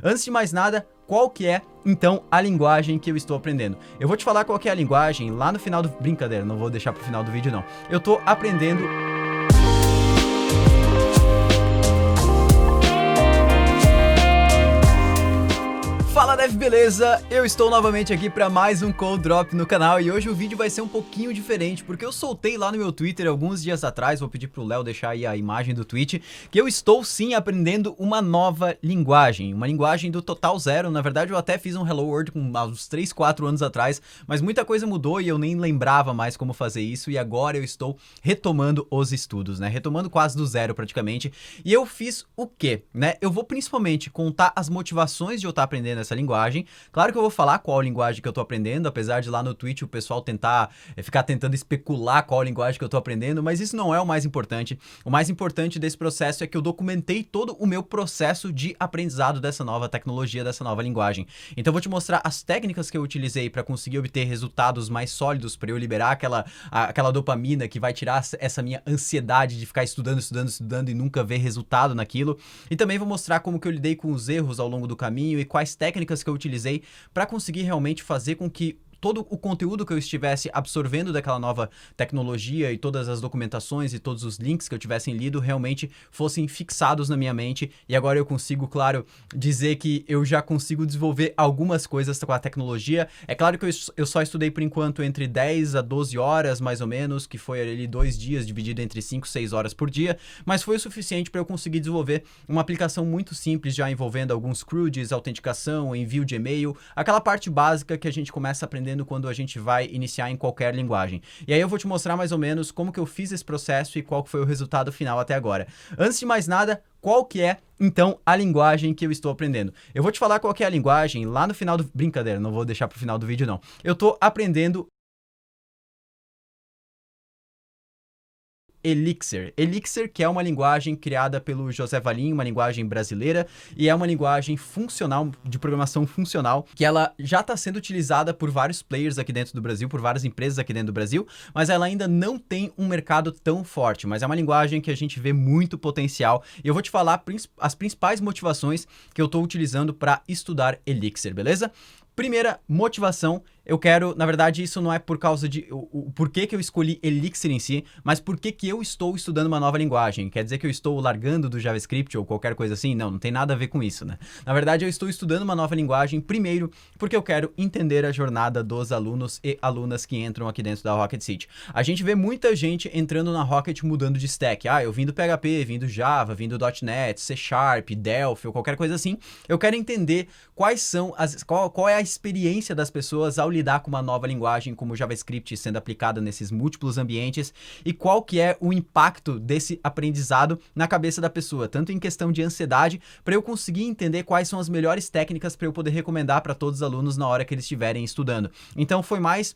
Antes de mais nada, qual que é, então, a linguagem que eu estou aprendendo? Eu vou te falar qual que é a linguagem lá no final do... Brincadeira, não vou deixar pro final do vídeo, não. Eu tô aprendendo... Fala Dev, beleza? Eu estou novamente aqui para mais um Code Drop no canal e hoje o vídeo vai ser um pouquinho diferente porque eu soltei lá no meu Twitter alguns dias atrás, vou pedir pro Léo deixar aí a imagem do tweet, que eu estou sim aprendendo uma nova linguagem, uma linguagem do Total Zero. Na verdade eu até fiz um Hello World com uns 3, 4 anos atrás, mas muita coisa mudou e eu nem lembrava mais como fazer isso e agora eu estou retomando os estudos, né? Retomando quase do zero praticamente. E eu fiz o quê, né? Eu vou principalmente contar as motivações de eu estar aprendendo essa linguagem. Claro que eu vou falar qual linguagem que eu tô aprendendo, apesar de lá no Twitch o pessoal ficar tentando especular qual linguagem que eu tô aprendendo, mas isso não é o mais importante. O mais importante desse processo é que eu documentei todo o meu processo de aprendizado dessa nova tecnologia, dessa nova linguagem. Então eu vou te mostrar as técnicas que eu utilizei para conseguir obter resultados mais sólidos, para eu liberar aquela dopamina que vai tirar essa minha ansiedade de ficar estudando e nunca ver resultado naquilo. E também vou mostrar como que eu lidei com os erros ao longo do caminho e quais técnicas que eu utilizei para conseguir realmente fazer com que todo o conteúdo que eu estivesse absorvendo daquela nova tecnologia e todas as documentações e todos os links que eu tivesse lido realmente fossem fixados na minha mente. E agora eu consigo, claro, dizer que eu já consigo desenvolver algumas coisas com a tecnologia. É claro que eu só estudei por enquanto entre 10 a 12 horas, mais ou menos, que foi ali 2 dias dividido entre 5, 6 horas por dia, mas foi o suficiente para eu conseguir desenvolver uma aplicação muito simples, já envolvendo alguns CRUDs, autenticação, envio de e-mail, aquela parte básica que a gente começa a aprender quando a gente vai iniciar em qualquer linguagem. E aí eu vou te mostrar mais ou menos como que eu fiz esse processo e qual foi o resultado final até agora. Antes de mais nada, qual que é, então, a linguagem que eu estou aprendendo? Eu vou te falar qual que é a linguagem lá no final do... Brincadeira, não vou deixar pro final do vídeo, não. Eu tô aprendendo Elixir. Elixir, que é uma linguagem criada pelo José Valim, uma linguagem brasileira, e é uma linguagem funcional, de programação funcional, que ela já está sendo utilizada por vários players aqui dentro do Brasil, por várias empresas aqui dentro do Brasil, mas ela ainda não tem um mercado tão forte, mas é uma linguagem que a gente vê muito potencial, e eu vou te falar as principais motivações que eu estou utilizando para estudar Elixir, beleza? Primeira motivação, eu quero, na verdade isso não é por causa de o porquê que eu escolhi Elixir em si, mas porquê que eu estou estudando uma nova linguagem. Quer dizer que eu estou largando do JavaScript ou qualquer coisa assim? Não tem nada a ver com isso, né? Na verdade eu estou estudando uma nova linguagem, primeiro, porque eu quero entender a jornada dos alunos e alunas que entram aqui dentro da Rocket City. A gente vê muita gente entrando na Rocket mudando de stack. Ah, eu vim do PHP, vim do Java, vim do .NET, C Sharp, Delphi ou qualquer coisa assim. Eu quero entender quais são qual é a experiência das pessoas ao lidar com uma nova linguagem como o JavaScript sendo aplicada nesses múltiplos ambientes e qual que é o impacto desse aprendizado na cabeça da pessoa, tanto em questão de ansiedade, para eu conseguir entender quais são as melhores técnicas para eu poder recomendar para todos os alunos na hora que eles estiverem estudando. Então foi mais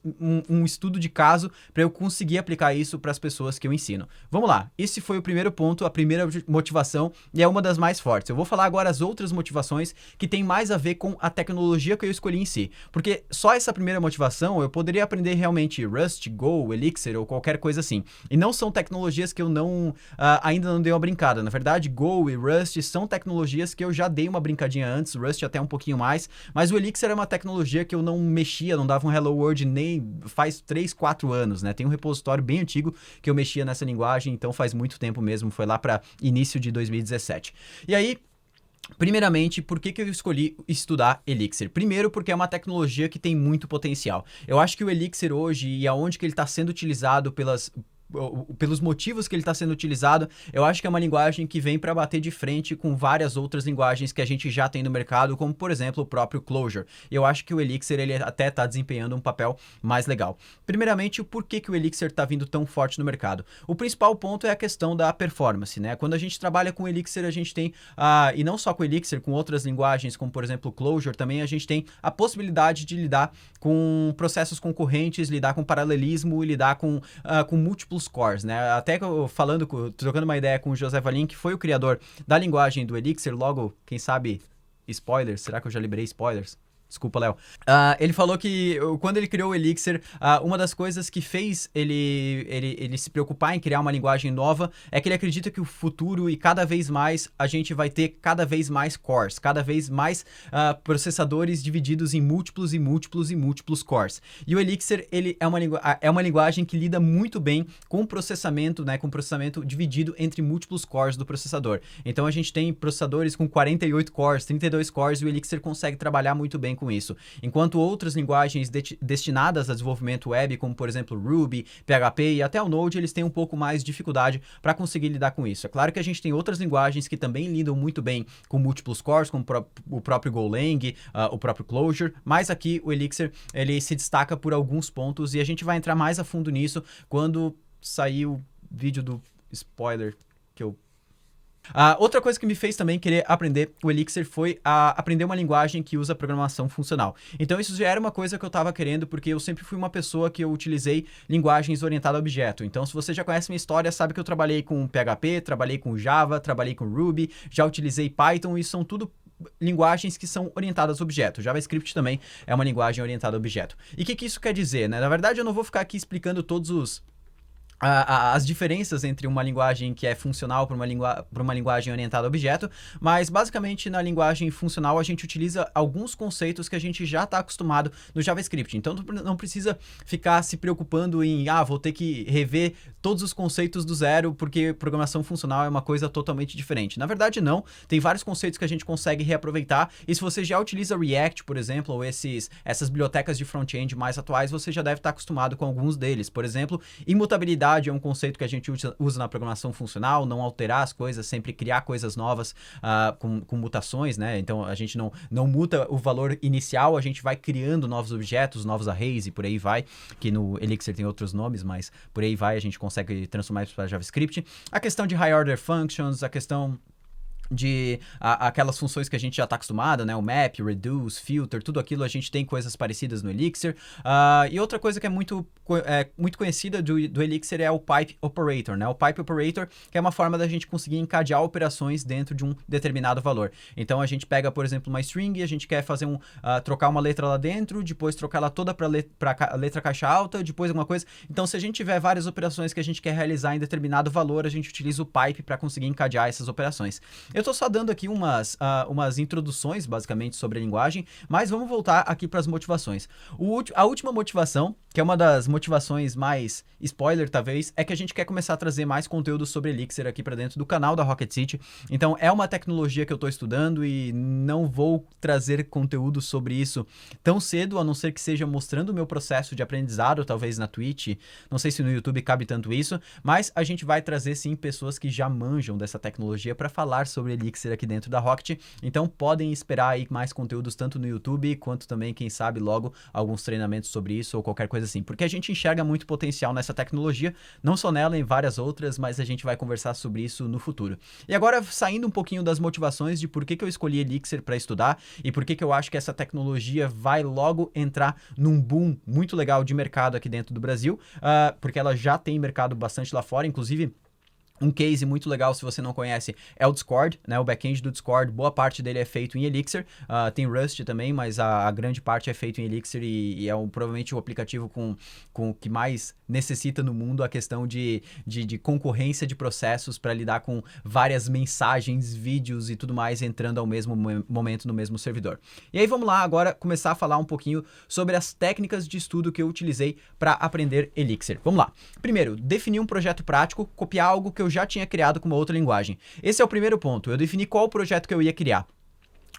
um estudo de caso para eu conseguir aplicar isso para as pessoas que eu ensino. Vamos lá, esse foi o primeiro ponto, a primeira motivação e é uma das mais fortes. Eu vou falar agora as outras motivações que tem mais a ver com a tecnologia que eu escolhi em si, porque só essa primeira motivação eu poderia aprender realmente Rust, Go, Elixir ou qualquer coisa assim. E não são tecnologias que eu ainda não dei uma brincada. Na verdade, Go e Rust são tecnologias que eu já dei uma brincadinha antes, Rust até um pouquinho mais, mas o Elixir é uma tecnologia que eu não mexia, não dava um Hello World nem faz 3, 4 anos, né? Tem um repositório bem antigo que eu mexia nessa linguagem, então faz muito tempo mesmo, foi lá para início de 2017. E aí, primeiramente, por que eu escolhi estudar Elixir? Primeiro, porque é uma tecnologia que tem muito potencial. Eu acho que o Elixir hoje e aonde que ele está sendo utilizado pelos motivos que ele está sendo utilizado, eu acho que é uma linguagem que vem para bater de frente com várias outras linguagens que a gente já tem no mercado, como por exemplo o próprio Clojure. Eu acho que o Elixir ele até está desempenhando um papel mais legal. Primeiramente, o porquê que o Elixir está vindo tão forte no mercado? O principal ponto é a questão da performance, né? Quando a gente trabalha com Elixir, a gente tem, e não só com Elixir, com outras linguagens, como por exemplo o Clojure, também a gente tem a possibilidade de lidar com processos concorrentes, lidar com paralelismo e lidar com múltiplos cores, né? Até que eu trocando uma ideia com o José Valim, que foi o criador da linguagem do Elixir, logo, quem sabe, spoilers, será que eu já liberei spoilers? Desculpa, Léo. Ele falou que quando ele criou o Elixir, uma das coisas que fez ele se preocupar em criar uma linguagem nova é que ele acredita que o futuro e cada vez mais a gente vai ter cada vez mais cores, cada vez mais processadores divididos em múltiplos e múltiplos e múltiplos cores. E o Elixir, ele é uma linguagem que lida muito bem com processamento, né, com processamento dividido entre múltiplos cores do processador. Então a gente tem processadores com 48 cores, 32 cores, e o Elixir consegue trabalhar muito bem com isso. Enquanto outras linguagens destinadas a desenvolvimento web, como por exemplo Ruby, PHP e até o Node, eles têm um pouco mais de dificuldade para conseguir lidar com isso. É claro que a gente tem outras linguagens que também lidam muito bem com múltiplos cores, como o próprio Golang, o próprio Clojure, mas aqui o Elixir, ele se destaca por alguns pontos e a gente vai entrar mais a fundo nisso quando sair o vídeo do spoiler que eu... outra coisa que me fez também querer aprender o Elixir foi aprender uma linguagem que usa programação funcional. Então isso já era uma coisa que eu estava querendo, porque eu sempre fui uma pessoa que eu utilizei linguagens orientadas a objeto. Então se você já conhece minha história, sabe que eu trabalhei com PHP, trabalhei com Java, trabalhei com Ruby, já utilizei Python, e são tudo linguagens que são orientadas a objeto. JavaScript também é uma linguagem orientada a objeto. E o que isso quer dizer, né? Na verdade, eu não vou ficar aqui explicando todos as diferenças entre uma linguagem que é funcional para uma linguagem orientada a objeto, mas basicamente na linguagem funcional a gente utiliza alguns conceitos que a gente já está acostumado no JavaScript. Então não precisa ficar se preocupando em, vou ter que rever todos os conceitos do zero, porque programação funcional é uma coisa totalmente diferente. Na verdade não, tem vários conceitos que a gente consegue reaproveitar, e se você já utiliza React, por exemplo, ou essas bibliotecas de front-end mais atuais, você já deve estar acostumado com alguns deles. Por exemplo, imutabilidade é um conceito que a gente usa na programação funcional, não alterar as coisas, sempre criar coisas novas com mutações, né? Então a gente não muta o valor inicial, a gente vai criando novos objetos, novos arrays e por aí vai, que no Elixir tem outros nomes, mas por aí vai, a gente consegue transformar isso para JavaScript. A questão de high order functions, a questão de aquelas funções que a gente já está acostumado, né? O map, reduce, filter, tudo aquilo, a gente tem coisas parecidas no Elixir. E outra coisa que é muito conhecida do Elixir é o pipe operator, né? O pipe operator, que é uma forma da gente conseguir encadear operações dentro de um determinado valor. Então a gente pega, por exemplo, uma string, a gente quer fazer trocar uma letra lá dentro, depois trocar ela toda para a letra caixa alta, depois alguma coisa. Então se a gente tiver várias operações que a gente quer realizar em determinado valor, a gente utiliza o pipe para conseguir encadear essas operações. Eu estou só dando aqui umas introduções, basicamente, sobre a linguagem, mas vamos voltar aqui para as motivações. A última motivação, que é uma das motivações mais spoiler, talvez, é que a gente quer começar a trazer mais conteúdo sobre Elixir aqui para dentro do canal da Rocket City. Então, é uma tecnologia que eu estou estudando e não vou trazer conteúdo sobre isso tão cedo, a não ser que seja mostrando o meu processo de aprendizado, talvez na Twitch. Não sei se no YouTube cabe tanto isso, mas a gente vai trazer, sim, pessoas que já manjam dessa tecnologia para falar sobre Elixir aqui dentro da Rocket. Então, podem esperar aí mais conteúdos tanto no YouTube, quanto também, quem sabe, logo alguns treinamentos sobre isso ou qualquer coisa assim. Porque a gente enxerga muito potencial nessa tecnologia, não só nela, em várias outras, mas a gente vai conversar sobre isso no futuro. E agora, saindo um pouquinho das motivações de por que eu escolhi Elixir para estudar e por que eu acho que essa tecnologia vai logo entrar num boom muito legal de mercado aqui dentro do Brasil, porque ela já tem mercado bastante lá fora, inclusive. Um case muito legal, se você não conhece, é o Discord, né? O back-end do Discord, boa parte dele é feito em Elixir. Tem Rust também, mas a grande parte é feito em Elixir e é provavelmente o aplicativo com o que mais necessita no mundo a questão de concorrência de processos para lidar com várias mensagens, vídeos e tudo mais entrando ao mesmo momento no mesmo servidor. E aí vamos lá agora começar a falar um pouquinho sobre as técnicas de estudo que eu utilizei para aprender Elixir. Vamos lá. Primeiro, definir um projeto prático, copiar algo que eu já tinha criado com uma outra linguagem. Esse é o primeiro ponto. Eu defini qual projeto que eu ia criar.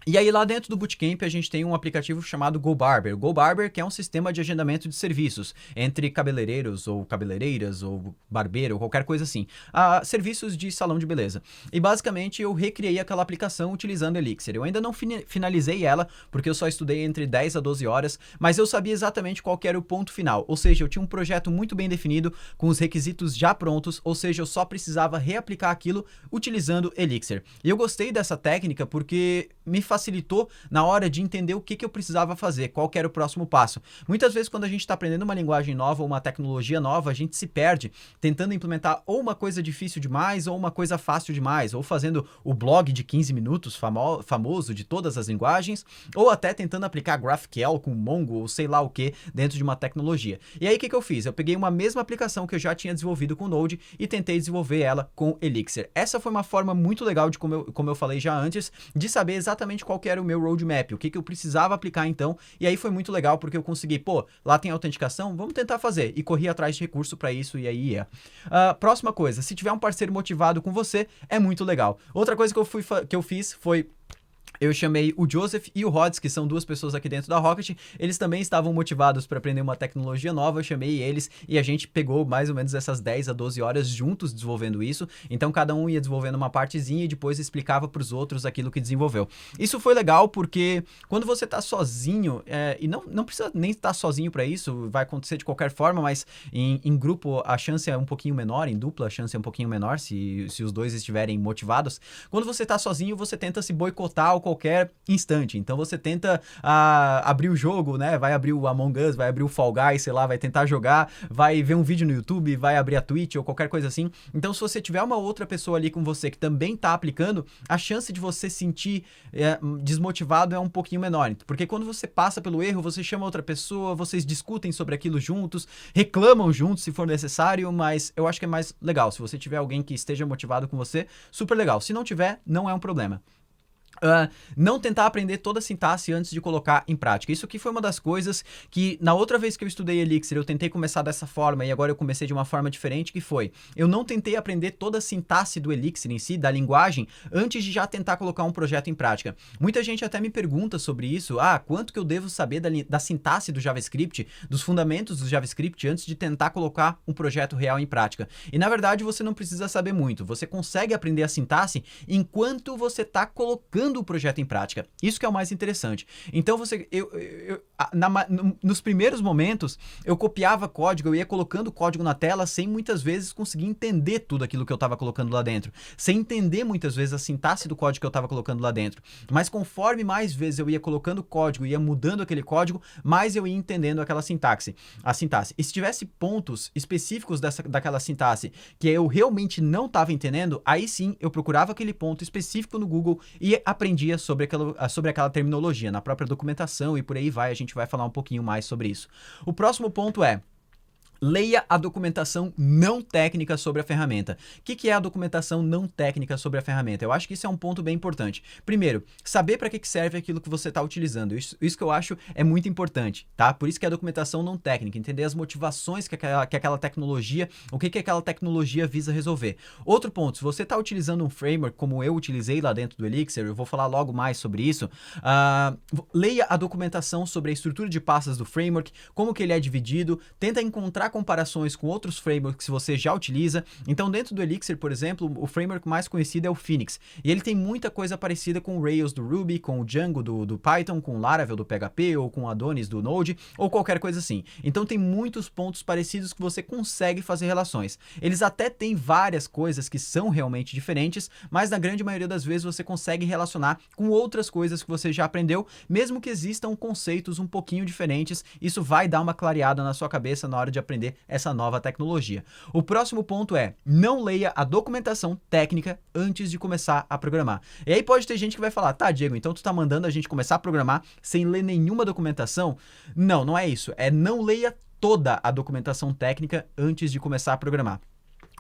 E aí lá dentro do Bootcamp a gente tem um aplicativo chamado GoBarber. GoBarber, que é um sistema de agendamento de serviços entre cabeleireiros ou cabeleireiras ou barbeiro ou qualquer coisa assim. Serviços de salão de beleza. E basicamente eu recriei aquela aplicação utilizando Elixir. Eu ainda não finalizei ela, porque eu só estudei entre 10 a 12 horas, mas eu sabia exatamente qual que era o ponto final. Ou seja, eu tinha um projeto muito bem definido, com os requisitos já prontos, ou seja, eu só precisava reaplicar aquilo utilizando Elixir. E eu gostei dessa técnica porque me facilitou na hora de entender o que eu precisava fazer, qual que era o próximo passo. Muitas vezes, quando a gente está aprendendo uma linguagem nova ou uma tecnologia nova, a gente se perde tentando implementar ou uma coisa difícil demais ou uma coisa fácil demais, ou fazendo o blog de 15 minutos famoso de todas as linguagens, ou até tentando aplicar GraphQL com Mongo ou sei lá o que dentro de uma tecnologia. E aí o que eu fiz? Eu peguei uma mesma aplicação que eu já tinha desenvolvido com Node e tentei desenvolver ela com Elixir. Essa foi uma forma muito legal de, como eu falei já antes, de saber exatamente qual que era o meu roadmap, o que eu precisava aplicar então, e aí foi muito legal porque eu consegui, lá tem autenticação, vamos tentar fazer, e corri atrás de recurso para isso e aí ia. Próxima coisa, se tiver um parceiro motivado com você, é muito legal. Outra coisa que eu fiz foi... Eu chamei o Joseph e o Rods, que são duas pessoas aqui dentro da Rocket. Eles também estavam motivados para aprender uma tecnologia nova. Eu chamei eles e a gente pegou mais ou menos essas 10 a 12 horas juntos desenvolvendo isso. Então, cada um ia desenvolvendo uma partezinha e depois explicava para os outros aquilo que desenvolveu. Isso foi legal porque quando você está sozinho, e não precisa nem estar sozinho para isso, vai acontecer de qualquer forma, mas em grupo a chance é um pouquinho menor, em dupla a chance é um pouquinho menor, se os dois estiverem motivados. Quando você está sozinho, você tenta se boicotar qualquer instante. Então você tenta abrir o jogo, né? Vai abrir o Among Us, vai abrir o Fall Guys, sei lá, vai tentar jogar, vai ver um vídeo no YouTube, vai abrir a Twitch ou qualquer coisa assim. Então se você tiver uma outra pessoa ali com você que também tá aplicando, a chance de você sentir desmotivado é um pouquinho menor. Porque quando você passa pelo erro, você chama outra pessoa, vocês discutem sobre aquilo juntos, reclamam juntos se for necessário, mas eu acho que é mais legal. Se você tiver alguém que esteja motivado com você, super legal. Se não tiver, não é um problema. Não tentar aprender toda a sintaxe antes de colocar em prática. Isso aqui foi uma das coisas que, na outra vez que eu estudei Elixir, eu tentei começar dessa forma e agora eu comecei de uma forma diferente, que foi, eu não tentei aprender toda a sintaxe do Elixir em si, da linguagem, antes de já tentar colocar um projeto em prática. Muita gente até me pergunta sobre isso, quanto que eu devo saber da sintaxe do JavaScript, dos fundamentos do JavaScript, antes de tentar colocar um projeto real em prática. E, na verdade, você não precisa saber muito. Você consegue aprender a sintaxe enquanto você está colocando o projeto em prática. Isso que é o mais interessante. Então, nos primeiros momentos, eu copiava código, eu ia colocando código na tela sem muitas vezes conseguir entender tudo aquilo que eu estava colocando lá dentro. Sem entender muitas vezes a sintaxe do código que eu estava colocando lá dentro. Mas conforme mais vezes eu ia colocando código, ia mudando aquele código, mais eu ia entendendo aquela sintaxe. A sintaxe. E se tivesse pontos específicos daquela sintaxe que eu realmente não estava entendendo, aí sim eu procurava aquele ponto específico no Google e aprendia sobre aquela terminologia, na própria documentação e por aí vai, a gente vai falar um pouquinho mais sobre isso. O próximo ponto é: leia a documentação não técnica sobre a ferramenta. O que é a documentação não técnica sobre a ferramenta? Eu acho que isso é um ponto bem importante. Primeiro, saber para que serve aquilo que você está utilizando. Isso que eu acho é muito importante, tá? Por isso que é a documentação não técnica, entender as motivações que aquela tecnologia, o que aquela tecnologia visa resolver. Outro ponto, se você está utilizando um framework como eu utilizei lá dentro do Elixir, eu vou falar logo mais sobre isso, leia a documentação sobre a estrutura de pastas do framework, como que ele é dividido, tenta encontrar comparações com outros frameworks que você já utiliza. Então, dentro do Elixir, por exemplo, o framework mais conhecido é o Phoenix. E ele tem muita coisa parecida com o Rails do Ruby, com o Django do Python, com o Laravel do PHP, ou com o Adonis do Node, ou qualquer coisa assim. Então, tem muitos pontos parecidos que você consegue fazer relações. Eles até têm várias coisas que são realmente diferentes, mas na grande maioria das vezes você consegue relacionar com outras coisas que você já aprendeu, mesmo que existam conceitos um pouquinho diferentes. Isso vai dar uma clareada na sua cabeça na hora de aprender essa nova tecnologia. O próximo ponto é: não leia a documentação técnica antes de começar a programar. E aí pode ter gente que vai falar: tá, Diego, então tu tá mandando a gente começar a programar sem ler nenhuma documentação? Não, não é isso. É não leia toda a documentação técnica antes de começar a programar.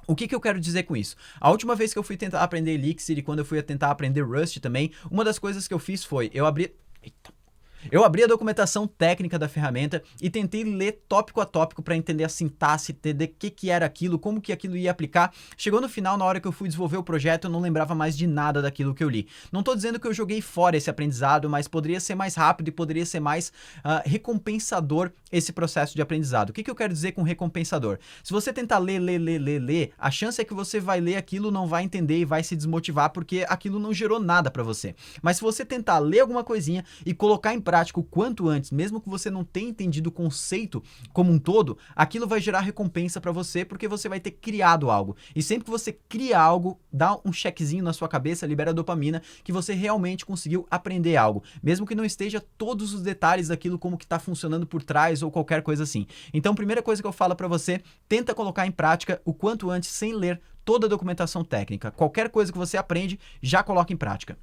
O que eu quero dizer com isso? A última vez que eu fui tentar aprender Elixir e quando eu fui tentar aprender Rust também, uma das coisas que eu fiz foi, eu abri a documentação técnica da ferramenta e tentei ler tópico a tópico para entender a sintaxe, entender o que era aquilo, como que aquilo ia aplicar. Chegou no final, na hora que eu fui desenvolver o projeto, eu não lembrava mais de nada daquilo que eu li. Não estou dizendo que eu joguei fora esse aprendizado, mas poderia ser mais rápido e poderia ser mais recompensador esse processo de aprendizado. O que eu quero dizer com recompensador? Se você tentar ler, a chance é que você vai ler aquilo, não vai entender e vai se desmotivar porque aquilo não gerou nada para você. Mas se você tentar ler alguma coisinha e colocar em prática, prática o quanto antes, mesmo que você não tenha entendido o conceito como um todo, aquilo vai gerar recompensa para você, porque você vai ter criado algo. E sempre que você cria algo, dá um checkzinho na sua cabeça, libera dopamina, que você realmente conseguiu aprender algo, mesmo que não esteja todos os detalhes daquilo como que está funcionando por trás ou qualquer coisa assim. Então, primeira coisa que eu falo para você, tenta colocar em prática o quanto antes sem ler toda a documentação técnica. Qualquer coisa que você aprende, já coloca em prática.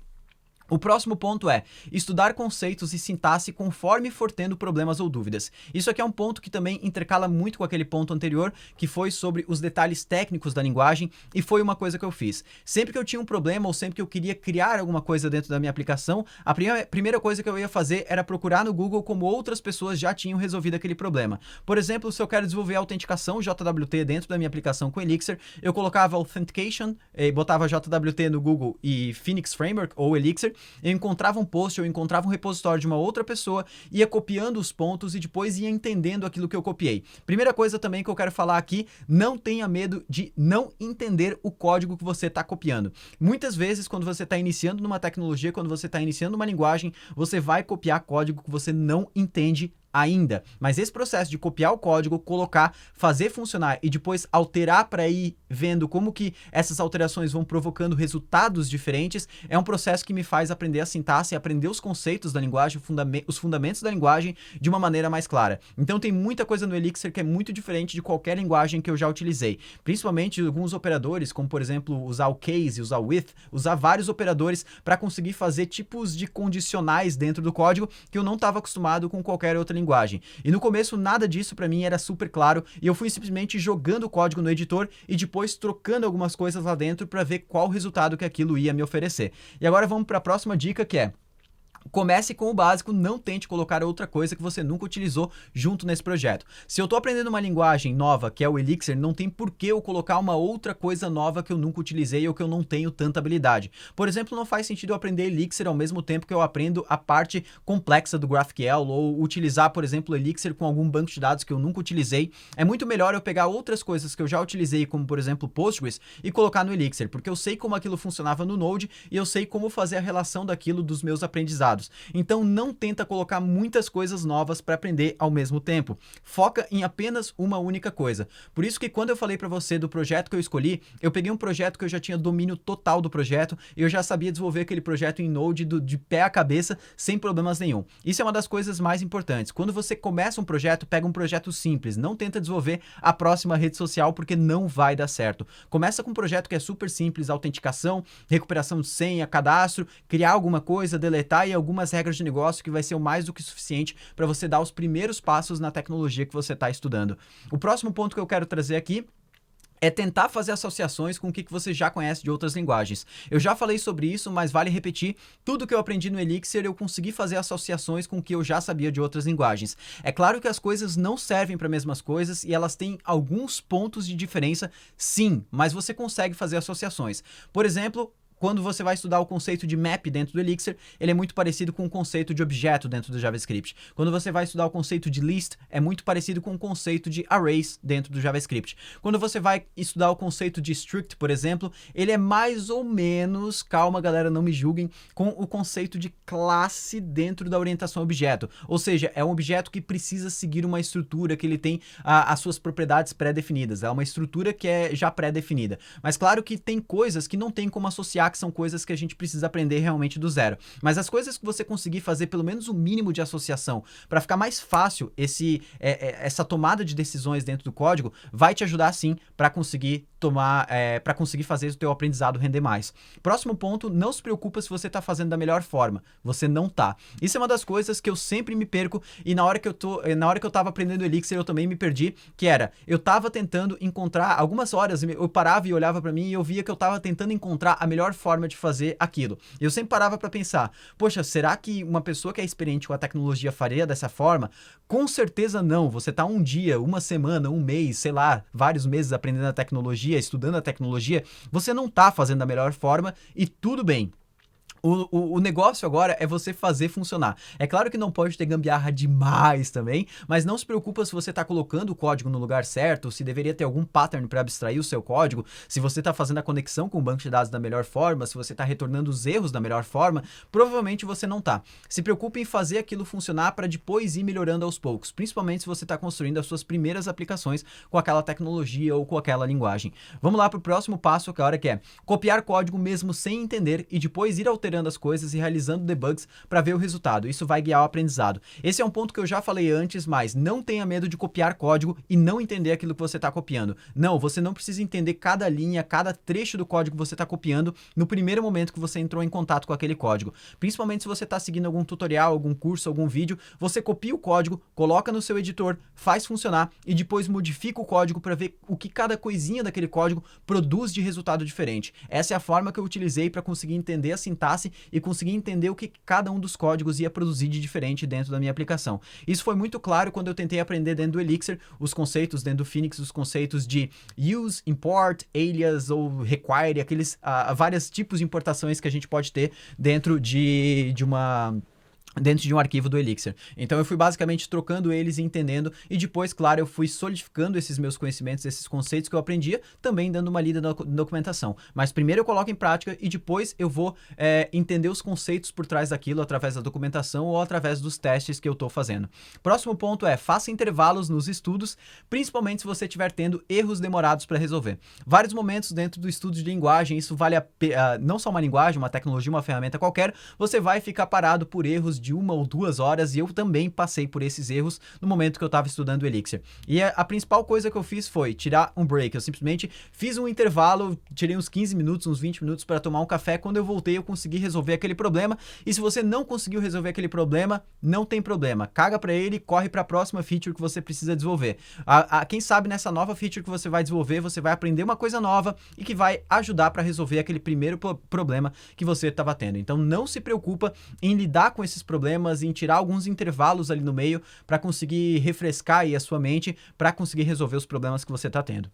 O próximo ponto é estudar conceitos e sintaxe conforme for tendo problemas ou dúvidas. Isso aqui é um ponto que também intercala muito com aquele ponto anterior, que foi sobre os detalhes técnicos da linguagem, e foi uma coisa que eu fiz. Sempre que eu tinha um problema ou sempre que eu queria criar alguma coisa dentro da minha aplicação, a primeira coisa que eu ia fazer era procurar no Google como outras pessoas já tinham resolvido aquele problema. Por exemplo, se eu quero desenvolver autenticação JWT dentro da minha aplicação com Elixir, eu colocava Authentication, botava JWT no Google e Phoenix Framework ou Elixir, eu encontrava um post, eu encontrava um repositório de uma outra pessoa, ia copiando os pontos e depois ia entendendo aquilo que eu copiei. Primeira coisa também que eu quero falar aqui, não tenha medo de não entender o código que você está copiando. Muitas vezes, quando você está iniciando numa tecnologia, quando você está iniciando uma linguagem, você vai copiar código que você não entende ainda, mas esse processo de copiar o código, colocar, fazer funcionar e depois alterar para ir vendo como que essas alterações vão provocando resultados diferentes, é um processo que me faz aprender a sintaxe, aprender os conceitos da linguagem, os fundamentos da linguagem de uma maneira mais clara. Então tem muita coisa no Elixir que é muito diferente de qualquer linguagem que eu já utilizei, principalmente alguns operadores, como por exemplo usar o case, usar o with, usar vários operadores para conseguir fazer tipos de condicionais dentro do código que eu não estava acostumado com qualquer outra linguagem. E no começo nada disso para mim era super claro e eu fui simplesmente jogando o código no editor e depois trocando algumas coisas lá dentro para ver qual resultado que aquilo ia me oferecer. E agora vamos para a próxima dica, que é: comece com o básico, não tente colocar outra coisa que você nunca utilizou junto nesse projeto. Se eu estou aprendendo uma linguagem nova, que é o Elixir, não tem por que eu colocar uma outra coisa nova que eu nunca utilizei ou que eu não tenho tanta habilidade. Por exemplo, não faz sentido eu aprender Elixir ao mesmo tempo que eu aprendo a parte complexa do GraphQL ou utilizar, por exemplo, Elixir com algum banco de dados que eu nunca utilizei. É muito melhor eu pegar outras coisas que eu já utilizei, como por exemplo Postgres, e colocar no Elixir, porque eu sei como aquilo funcionava no Node e eu sei como fazer a relação daquilo dos meus aprendizados. Então não tenta colocar muitas coisas novas para aprender ao mesmo tempo. Foca em apenas uma única coisa. Por isso que quando eu falei para você do projeto que eu escolhi, eu peguei um projeto que eu já tinha domínio total do projeto e eu já sabia desenvolver aquele projeto em Node de pé à cabeça sem problemas nenhum. Isso é uma das coisas mais importantes. Quando você começa um projeto, pega um projeto simples. Não tenta desenvolver a próxima rede social porque não vai dar certo. Começa com um projeto que é super simples, autenticação, recuperação de senha, cadastro, criar alguma coisa, deletar e algumas regras de negócio que vai ser o mais do que suficiente para você dar os primeiros passos na tecnologia que você está estudando. O próximo ponto que eu quero trazer aqui é tentar fazer associações com o que você já conhece de outras linguagens. Eu já falei sobre isso, mas vale repetir, tudo que eu aprendi no Elixir eu consegui fazer associações com o que eu já sabia de outras linguagens. É claro que as coisas não servem para as mesmas coisas e elas têm alguns pontos de diferença, sim, mas você consegue fazer associações. Por exemplo, quando você vai estudar o conceito de map dentro do Elixir, ele é muito parecido com o conceito de objeto dentro do JavaScript. Quando você vai estudar o conceito de list, é muito parecido com o conceito de arrays dentro do JavaScript. Quando você vai estudar o conceito de strict, por exemplo, ele é mais ou menos, calma galera, não me julguem, com o conceito de classe dentro da orientação objeto. Ou seja, é um objeto que precisa seguir uma estrutura, que ele tem as suas propriedades pré-definidas. É uma estrutura que é já pré-definida. Mas claro que tem coisas que não tem como associar, que são coisas que a gente precisa aprender realmente do zero. Mas as coisas que você conseguir fazer pelo menos o mínimo de associação para ficar mais fácil essa tomada de decisões dentro do código, vai te ajudar sim para conseguir para conseguir fazer o teu aprendizado render mais. Próximo ponto, não se preocupa se você está fazendo da melhor forma. Você não tá. Isso é uma das coisas que eu sempre me perco e na hora que eu tava aprendendo Elixir eu também me perdi, que era, eu tava tentando encontrar, algumas horas eu parava e olhava para mim e eu via que eu tava tentando encontrar a melhor forma de fazer aquilo. Eu sempre parava para pensar, poxa, será que uma pessoa que é experiente com a tecnologia faria dessa forma? Com certeza não. Você tá um dia, uma semana, um mês, sei lá, vários meses aprendendo a tecnologia, estudando a tecnologia, você não tá fazendo da melhor forma e tudo bem. O negócio agora é você fazer funcionar. É claro que não pode ter gambiarra demais também, mas não se preocupa se você está colocando o código no lugar certo, se deveria ter algum pattern para abstrair o seu código, se você está fazendo a conexão com o banco de dados da melhor forma, se você está retornando os erros da melhor forma, provavelmente você não está. Se preocupe em fazer aquilo funcionar para depois ir melhorando aos poucos, principalmente se você está construindo as suas primeiras aplicações com aquela tecnologia ou com aquela linguagem. Vamos lá para o próximo passo, que a hora que é copiar código mesmo sem entender e depois ir alterando as coisas e realizando debugs para ver o resultado. Isso vai guiar o aprendizado. Esse é um ponto que eu já falei antes, mas não tenha medo de copiar código e não entender aquilo que você está copiando. Não, você não precisa entender cada linha, cada trecho do código que você está copiando no primeiro momento que você entrou em contato com aquele código. Principalmente se você está seguindo algum tutorial, algum curso, algum vídeo, você copia o código, coloca no seu editor, faz funcionar e depois modifica o código para ver o que cada coisinha daquele código produz de resultado diferente. Essa é a forma que eu utilizei para conseguir entender a sintaxe e conseguir entender o que cada um dos códigos ia produzir de diferente dentro da minha aplicação. Isso foi muito claro quando eu tentei aprender dentro do Elixir os conceitos dentro do Phoenix, os conceitos de use, import, alias ou require, aqueles vários tipos de importações que a gente pode ter dentro de um arquivo do Elixir. Então eu fui basicamente trocando eles e entendendo, e depois, claro, eu fui solidificando esses meus conhecimentos, esses conceitos que eu aprendia, também dando uma lida na documentação. Mas primeiro eu coloco em prática e depois eu vou entender os conceitos por trás daquilo através da documentação ou através dos testes que eu estou fazendo. Próximo ponto é, faça intervalos nos estudos, principalmente se você estiver tendo erros demorados para resolver. Vários momentos dentro do estudo de linguagem, isso vale não só uma linguagem, uma tecnologia, uma ferramenta qualquer, você vai ficar parado por erros de 1 ou 2 horas, e eu também passei por esses erros no momento que eu estava estudando o Elixir. E a principal coisa que eu fiz foi tirar um break. Eu simplesmente fiz um intervalo, tirei uns 15 minutos, uns 20 minutos para tomar um café. Quando eu voltei, eu consegui resolver aquele problema. E se você não conseguiu resolver aquele problema, não tem problema. Caga para ele e corre para a próxima feature que você precisa desenvolver. Quem sabe nessa nova feature que você vai desenvolver, você vai aprender uma coisa nova e que vai ajudar para resolver aquele primeiro problema que você estava tendo. Então não se preocupa em lidar com esses problemas, em tirar alguns intervalos ali no meio para conseguir refrescar aí a sua mente, para conseguir resolver os problemas que você está tendo.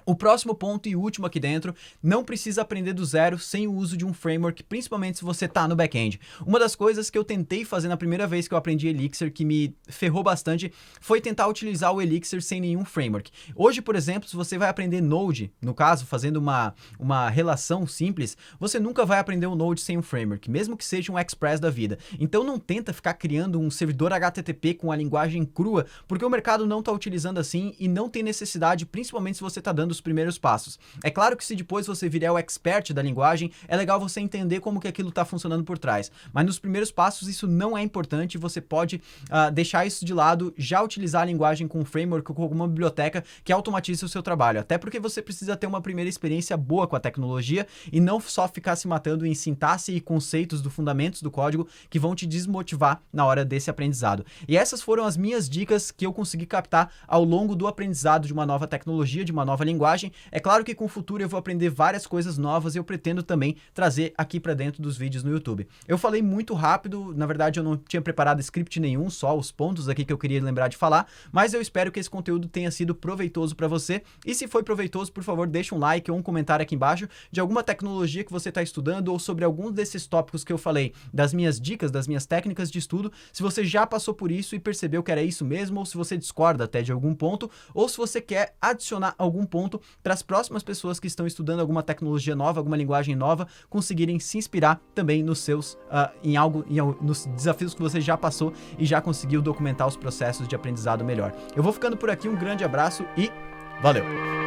O próximo ponto e último aqui dentro, não precisa aprender do zero sem o uso de um framework, principalmente se você está no back-end. Uma das coisas que eu tentei fazer na primeira vez que eu aprendi Elixir, que me ferrou bastante, foi tentar utilizar o Elixir sem nenhum framework. Hoje, por exemplo, se você vai aprender Node, no caso, fazendo uma relação simples, você nunca vai aprender um Node sem um framework, mesmo que seja um Express da vida. Então não tenta ficar criando um servidor HTTP com a linguagem crua, porque o mercado não está utilizando assim e não tem necessidade, principalmente se você está dando os primeiros passos. É claro que se depois você virar o expert da linguagem, é legal você entender como que aquilo está funcionando por trás. Mas nos primeiros passos isso não é importante, você pode deixar isso de lado, já utilizar a linguagem com um framework ou com alguma biblioteca que automatize o seu trabalho. Até porque você precisa ter uma primeira experiência boa com a tecnologia e não só ficar se matando em sintaxe e conceitos dos fundamentos do código que vão te desmotivar na hora desse aprendizado. E essas foram as minhas dicas que eu consegui captar ao longo do aprendizado de uma nova tecnologia, de uma nova linguagem. É claro que com o futuro eu vou aprender várias coisas novas e eu pretendo também trazer aqui para dentro dos vídeos no YouTube. Eu falei muito rápido, na verdade eu não tinha preparado script nenhum, só os pontos aqui que eu queria lembrar de falar, mas eu espero que esse conteúdo tenha sido proveitoso para você, e se foi proveitoso, por favor, deixa um like ou um comentário aqui embaixo de alguma tecnologia que você está estudando ou sobre algum desses tópicos que eu falei, das minhas dicas, das minhas técnicas de estudo, se você já passou por isso e percebeu que era isso mesmo, ou se você discorda até de algum ponto, ou se você quer adicionar algum ponto para as próximas pessoas que estão estudando alguma tecnologia nova, alguma linguagem nova, conseguirem se inspirar também nos seus, nos desafios que você já passou e já conseguiu documentar os processos de aprendizado melhor. Eu vou ficando por aqui, um grande abraço e valeu!